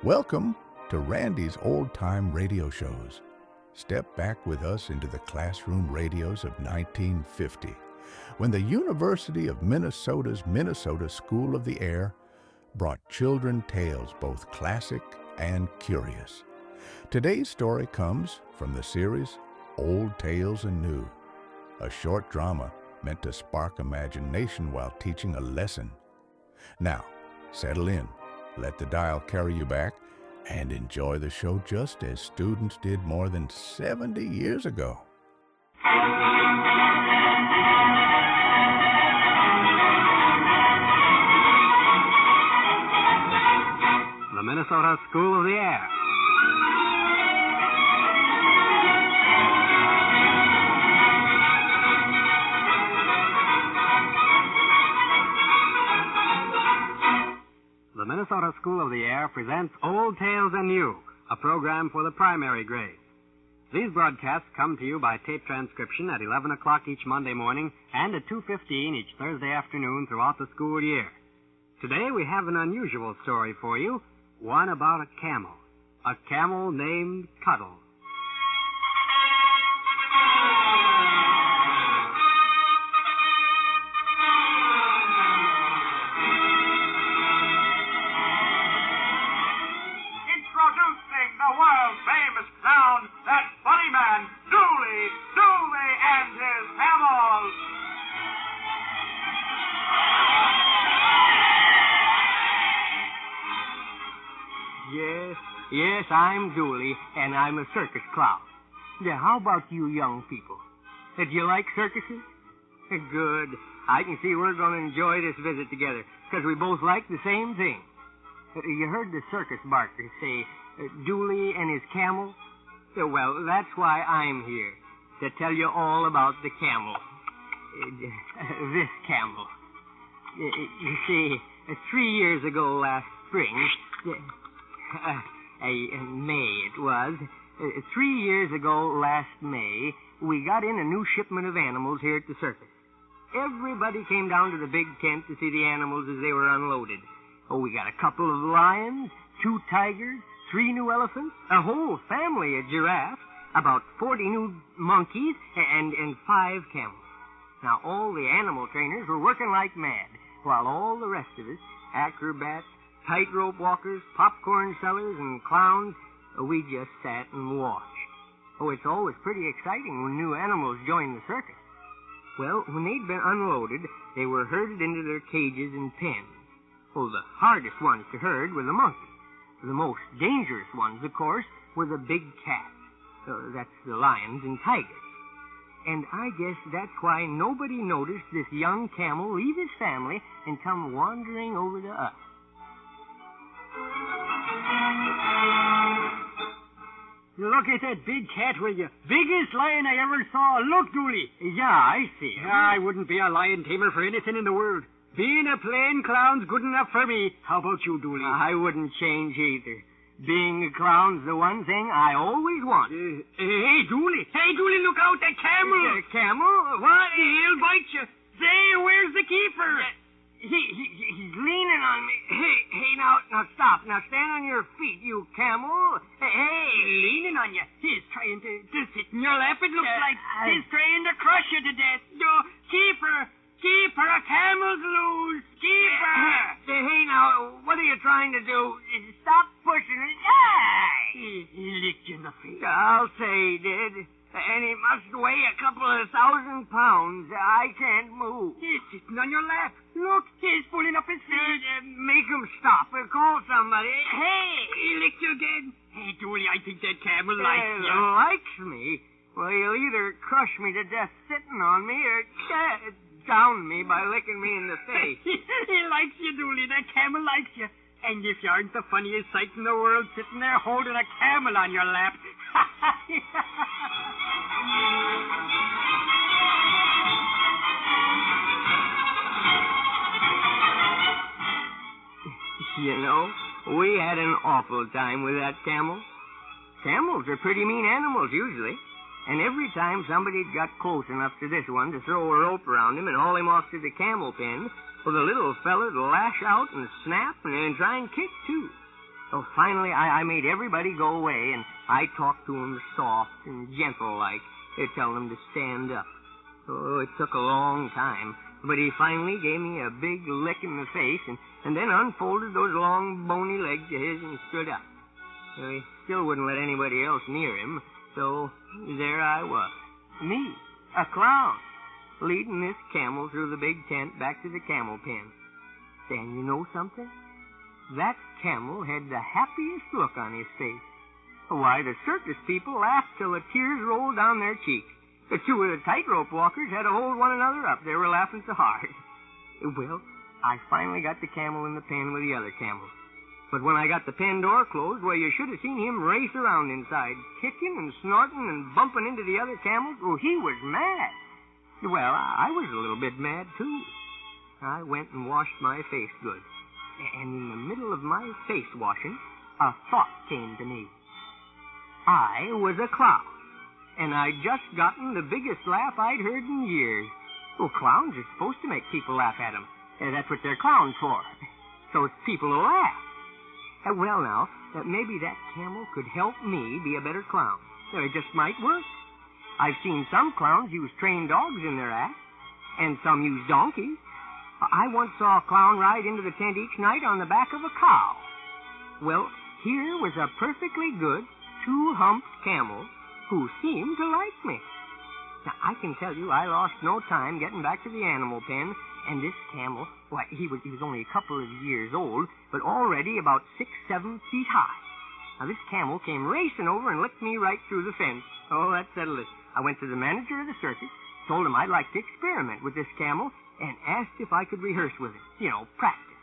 Welcome to Randy's Old Time Radio Shows. Step back with us into the classroom radios of 1950, when the University of Minnesota's Minnesota School of the Air brought children tales both classic and curious. Today's story comes from the series Old Tales and New, a short drama meant to spark imagination while teaching a lesson. Now, settle in, let the dial carry you back, and enjoy the show just as students did more than 70 years ago. The Minnesota School of the Air. The Minnesota School of the Air presents Old Tales and New, a program for the primary grades. These broadcasts come to you by tape transcription at 11 o'clock each Monday morning and at 2:15 each Thursday afternoon throughout the school year. Today we have an unusual story for you, one about a camel named Cuddles. The world-famous clown, that funny man, Dooley and his camels. Yes, I'm Dooley, and I'm a circus clown. Now, how about you young people? Do you like circuses? Good. I can see we're going to enjoy this visit together, because we both like the same thing. You heard the circus barker say, Dooley and his camel? Well, that's why I'm here, to tell you all about the camel. This camel. You see, 3 years ago last spring, May it was, 3 years ago last May, we got in a new shipment of animals here at the circus. Everybody came down to the big tent to see the animals as they were unloaded. We got a couple of lions, 2 tigers, 3 new elephants, a whole family of giraffes, about 40 new monkeys, and 5 camels. Now, all the animal trainers were working like mad, while all the rest of us, acrobats, tightrope walkers, popcorn sellers, and clowns, we just sat and watched. It's always pretty exciting when new animals join the circus. Well, when they'd been unloaded, they were herded into their cages and pens. The hardest ones to herd were the monkeys. The most dangerous ones, of course, were the big cats. That's the lions and tigers. And I guess that's why nobody noticed this young camel leave his family and come wandering over to us. Look at that big cat, will you? Biggest lion I ever saw. Look, Dooley. Yeah, I see him. I wouldn't be a lion tamer for anything in the world. Being a plain clown's good enough for me. How about you, Dooley? I wouldn't change either. Being a clown's the one thing I always want. Hey, Dooley, look out, that camel. Camel? What? He'll bite you. Say, where's the keeper? He's leaning on me. Hey, now stop. Now stand on your feet, you camel. Hey. Leaning on you. He's trying to sit in your lap. It looks like he's trying to crush you to death. Keeper, a camel's loose. Keeper. Hey, now, what are you trying to do? Stop pushing it. He licked you in the face. I'll say he did. And he must weigh a couple of 1,000 pounds. I can't move. He's sitting on your lap. Look, he's pulling up his feet. Make him stop. Call somebody. Hey, he licked you again. Hey, Dooley, I think that camel likes you. Likes me? Well, he'll either crush me to death sitting on me or down me by licking me in the face. He likes you, Dooley. That camel likes you. And if you aren't the funniest sight in the world sitting there holding a camel on your lap. You know, we had an awful time with that camel. Camels are pretty mean animals, usually. And every time somebody got close enough to this one to throw a rope around him and haul him off to the camel pen, well, the little feller'd lash out and snap and try and kick, too. So finally, I made everybody go away, and I talked to 'em soft and gentle like, telling 'em to stand up. Oh, it took a long time, but he finally gave me a big lick in the face and then unfolded those long, bony legs of his and stood up. He still wouldn't let anybody else near him, so there I was. Me, a clown, leading this camel through the big tent back to the camel pen. And you know something? That camel had the happiest look on his face. Why, the circus people laughed till the tears rolled down their cheeks. The two of the tightrope walkers had to hold one another up. They were laughing so hard. Well, I finally got the camel in the pen with the other camels. But when I got the pen door closed, well, you should have seen him race around inside, kicking and snorting and bumping into the other camels. Oh, he was mad. Well, I was a little bit mad, too. I went and washed my face good. And in the middle of my face washing, a thought came to me. I was a clown, and I'd just gotten the biggest laugh I'd heard in years. Well, clowns are supposed to make people laugh at them. That's what they're clowns for, so people will laugh. Well, now, maybe that camel could help me be a better clown. It just might work. I've seen some clowns use trained dogs in their act, and some use donkeys. I once saw a clown ride into the tent each night on the back of a cow. Well, here was a perfectly good two-humped camel who seemed to like me. Now, I can tell you I lost no time getting back to the animal pen, and this camel, why, he was only a couple of years old, but already about 6-7 feet high. Now, this camel came racing over and licked me right through the fence. Oh, that settled it. I went to the manager of the circus, told him I'd like to experiment with this camel, and asked if I could rehearse with it. Practice.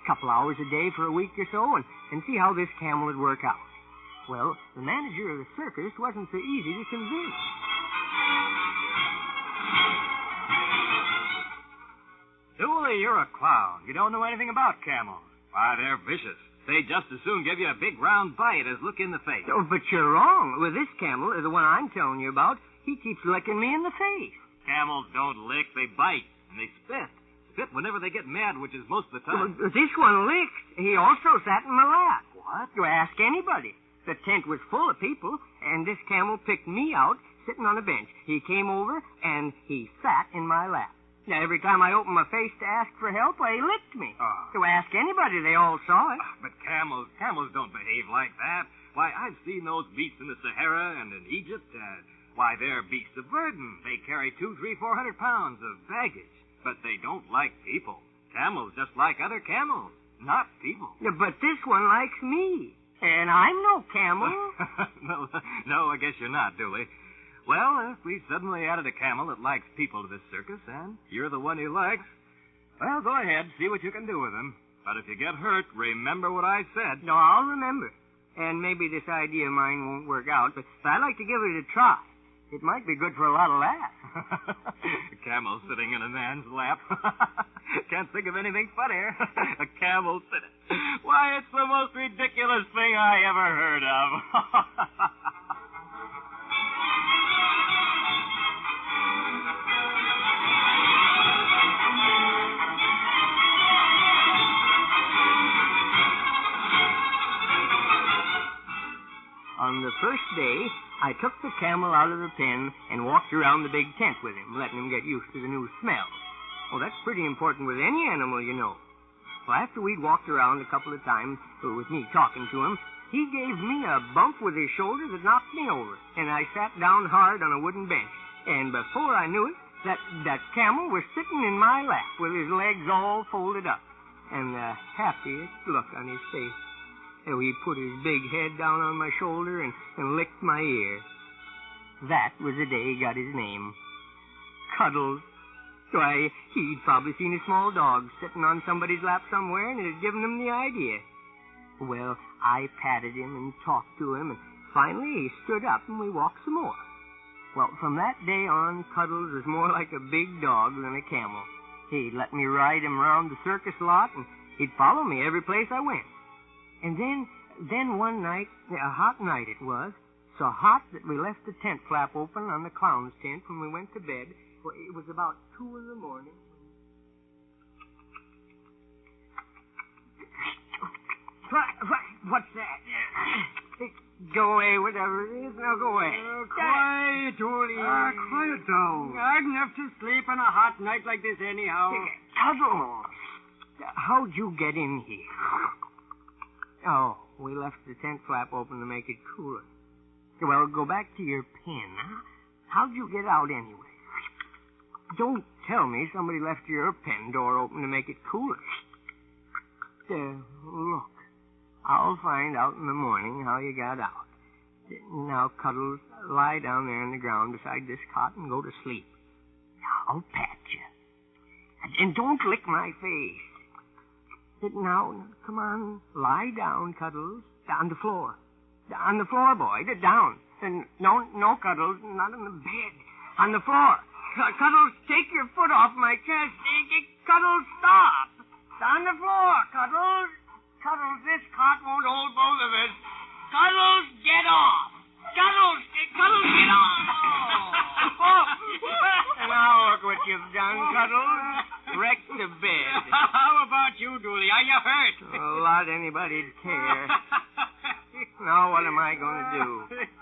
A couple hours a day for a week or so, and see how this camel would work out. Well, the manager of the circus wasn't so easy to convince. Dooley, you're a clown. You don't know anything about camels. Why, they're vicious. They just as soon give you a big round bite as look in the face. Oh, but you're wrong. With this camel, the one I'm telling you about, he keeps licking me in the face. Camels don't lick, they bite, and they spit. Spit whenever they get mad, which is most of the time. Well, this one licks. He also sat in my lap. What? You ask anybody. The tent was full of people, and this camel picked me out sitting on a bench. He came over, and he sat in my lap. Now, every time I opened my face to ask for help, he licked me. Oh. To ask anybody, they all saw it. But camels don't behave like that. Why, I've seen those beasts in the Sahara and in Egypt. Why, they're beasts of burden. They carry 200, 300, 400 pounds of baggage. But they don't like people. Camels just like other camels, not people. Yeah, but this one likes me. And I'm no camel. No, I guess you're not, Dooley. Well, if we suddenly added a camel that likes people to this circus, and you're the one he likes, well, go ahead, see what you can do with him. But if you get hurt, remember what I said. No, I'll remember. And maybe this idea of mine won't work out, but I'd like to give it a try. It might be good for a lot of laughs. A camel sitting in a man's lap. Can't think of anything funnier. A camel sitting. Why, it's the most ridiculous thing I ever heard of. On the first day, I took the camel out of the pen and walked around the big tent with him, letting him get used to the new smell. Well, that's pretty important with any animal, you know. Well, after we'd walked around a couple of times, with me talking to him, he gave me a bump with his shoulder that knocked me over, and I sat down hard on a wooden bench. And before I knew it, that camel was sitting in my lap with his legs all folded up, and the happiest look on his face. So he put his big head down on my shoulder and licked my ear. That was the day he got his name. Cuddles. Why, he'd probably seen a small dog sitting on somebody's lap somewhere, and it had given him the idea. Well, I patted him and talked to him, and finally he stood up and we walked some more. Well, from that day on, Cuddles was more like a big dog than a camel. He'd let me ride him around the circus lot, and he'd follow me every place I went. And then one night, a hot night it was, so hot that we left the tent flap open on the clown's tent when we went to bed. Well, it was about 2 a.m. What's that? Go away, whatever it is. Now go away. Quiet, Dooley. Quiet down. I'd enough to sleep on a hot night like this anyhow. Cuddles. How'd you get in here? Oh, we left the tent flap open to make it cooler. Well, go back to your pen. Huh? How'd you get out anyway? Don't tell me somebody left your pen door open to make it cooler. Look. I'll find out in the morning how you got out. Now, Cuddles, lie down there on the ground beside this cot and go to sleep. I'll pat you. And don't lick my face. Now, come on, lie down, Cuddles. On the floor. On the floor, boy. Down. And no, Cuddles, not on the bed. On the floor. Cuddles, take your foot off my chest. Cuddles, stop. On the floor, Cuddles. Cuddles, this cot won't hold both of us. Cuddles, get off. Cuddles, get off. Oh. Now look what you've done, Cuddles. Wrecked the bed. How about you, Dooley? Are you hurt? A lot anybody'd care. Now what am I going to do?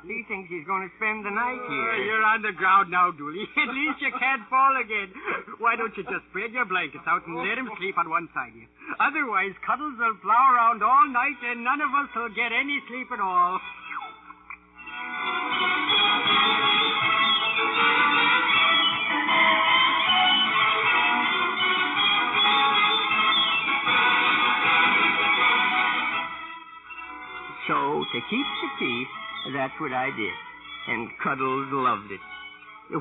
He thinks he's going to spend the night here. You're on the ground now, Dooley. At least you can't fall again. Why don't you just spread your blankets out and let him sleep on one side of you? Otherwise, Cuddles will plow around all night and none of us will get any sleep at all. So, to keep the peace, that's what I did. And Cuddles loved it.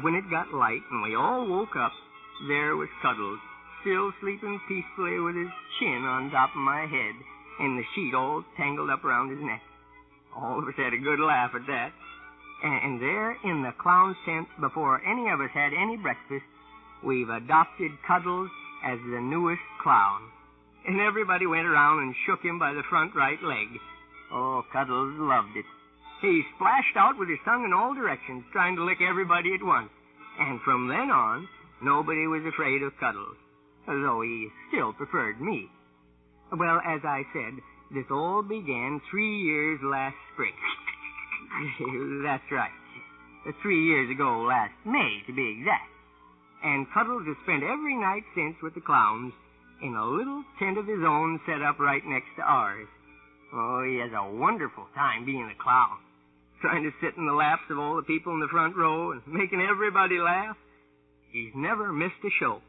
When it got light and we all woke up, there was Cuddles, still sleeping peacefully with his chin on top of my head and the sheet all tangled up around his neck. All of us had a good laugh at that. And there in the clown's tent, before any of us had any breakfast, we've adopted Cuddles as the newest clown. And everybody went around and shook him by the front right leg. Oh, Cuddles loved it. He splashed out with his tongue in all directions, trying to lick everybody at once. And from then on, nobody was afraid of Cuddles, though he still preferred me. Well, as I said, this all began 3 years last spring. That's right. 3 years ago last May, to be exact. And Cuddles has spent every night since with the clowns in a little tent of his own set up right next to ours. Oh, he has a wonderful time being a clown, trying to sit in the laps of all the people in the front row and making everybody laugh. He's never missed a show,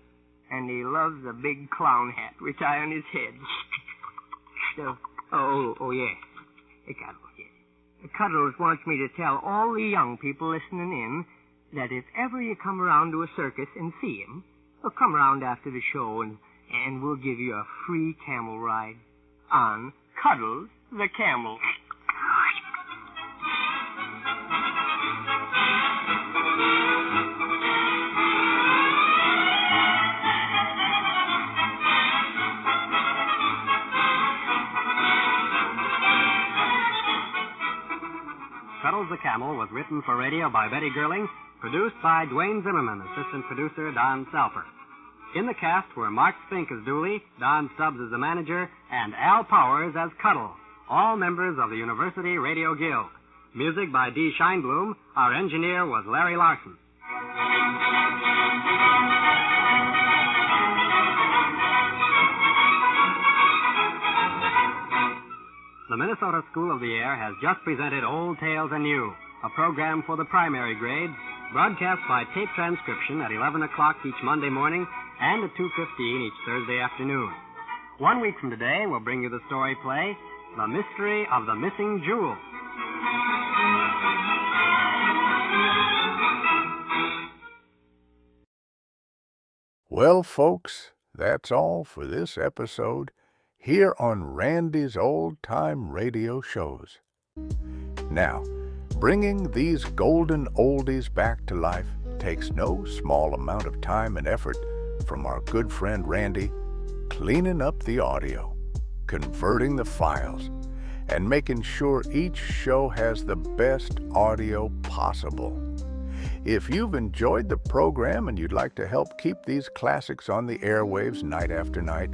and he loves a big clown hat we tie on his head. Cuddles wants me to tell all the young people listening in that if ever you come around to a circus and see him, come around after the show and we'll give you a free camel ride on Cuddles the Camel. Cuddles the Camel was written for radio by Betty Gerling, produced by Dwayne Zimmerman, assistant producer Don Salper. In the cast were Mark Spink as Dooley, Don Stubbs as the manager, and Al Powers as Cuddles, all members of the University Radio Guild. Music by D. Scheinblum. Our engineer was Larry Larson. The Minnesota School of the Air has just presented Old Tales and New, a program for the primary grades, broadcast by tape transcription at 11 o'clock each Monday morning and at 2:15 each Thursday afternoon. 1 week from today, we'll bring you the story play, The Mystery of the Missing Jewel. Well, folks, that's all for this episode here on Randy's Old Time Radio Shows. Now, bringing these golden oldies back to life takes no small amount of time and effort from our good friend Randy, cleaning up the audio, converting the files, and making sure each show has the best audio possible. If you've enjoyed the program and you'd like to help keep these classics on the airwaves night after night,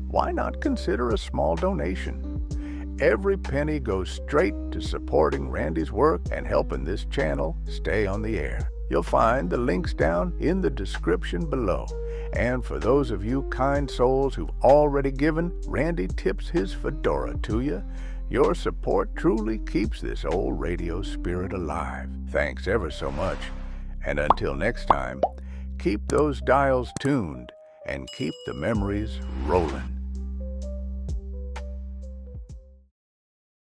why not consider a small donation? Every penny goes straight to supporting Randy's work and helping this channel stay on the air. You'll find the links down in the description below. And for those of you kind souls who've already given, Randy tips his fedora to you. Your support truly keeps this old radio spirit alive. Thanks ever so much. And until next time, keep those dials tuned and keep the memories rolling.